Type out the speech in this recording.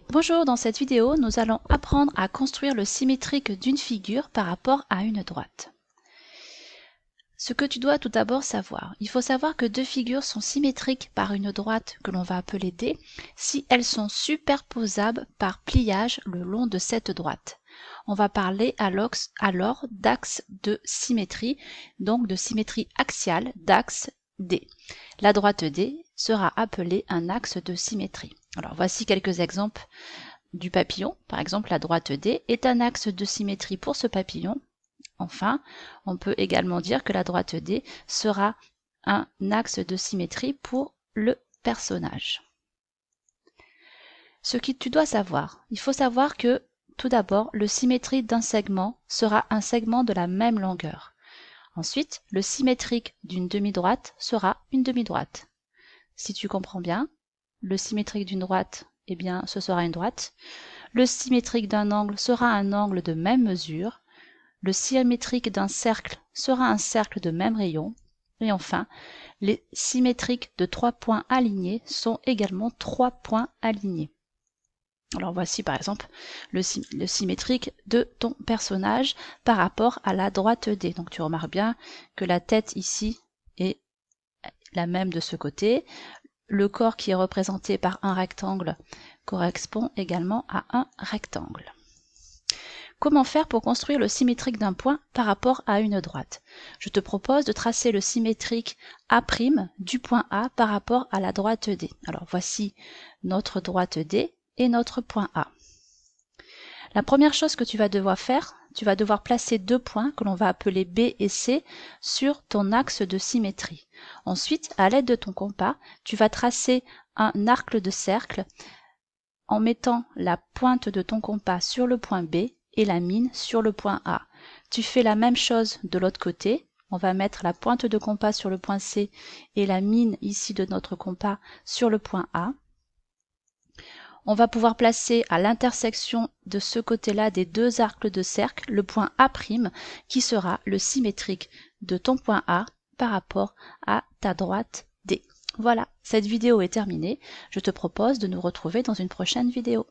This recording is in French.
Bonjour, dans cette vidéo, nous allons apprendre à construire le symétrique d'une figure par rapport à une droite. Ce que tu dois tout d'abord savoir, il faut savoir que deux figures sont symétriques par une droite que l'on va appeler D si elles sont superposables par pliage le long de cette droite. On va parler alors d'axe de symétrie, donc de symétrie axiale d'axe D. La droite D sera appelée un axe de symétrie. Alors voici quelques exemples du papillon. Par exemple, la droite D est un axe de symétrie pour ce papillon. Enfin, on peut également dire que la droite D sera un axe de symétrie pour le personnage. Ce que tu dois savoir, il faut savoir que tout d'abord, le symétrique d'un segment sera un segment de la même longueur. Ensuite, le symétrique d'une demi-droite sera une demi-droite. Si tu comprends bien, le symétrique d'une droite, eh bien, ce sera une droite. Le symétrique d'un angle sera un angle de même mesure. Le symétrique d'un cercle sera un cercle de même rayon. Et enfin, les symétriques de 3 points alignés sont également 3 points alignés. Alors voici par exemple le symétrique de ton personnage par rapport à la droite D. Donc tu remarques bien que la tête ici est la même de ce côté. Le corps qui est représenté par un rectangle correspond également à un rectangle. Comment faire pour construire le symétrique d'un point par rapport à une droite? Je te propose de tracer le symétrique A' du point A par rapport à la droite D. Alors voici notre droite D et notre point A. La première chose que tu vas devoir faire, tu vas devoir placer deux points que l'on va appeler B et C sur ton axe de symétrie. Ensuite, à l'aide de ton compas, tu vas tracer un arc de cercle en mettant la pointe de ton compas sur le point B et la mine sur le point A. Tu fais la même chose de l'autre côté. On va mettre la pointe de compas sur le point C et la mine ici de notre compas sur le point A. On va pouvoir placer à l'intersection de ce côté-là des deux arcs de cercle le point A' qui sera le symétrique de ton point A par rapport à ta droite D. Voilà, cette vidéo est terminée. Je te propose de nous retrouver dans une prochaine vidéo.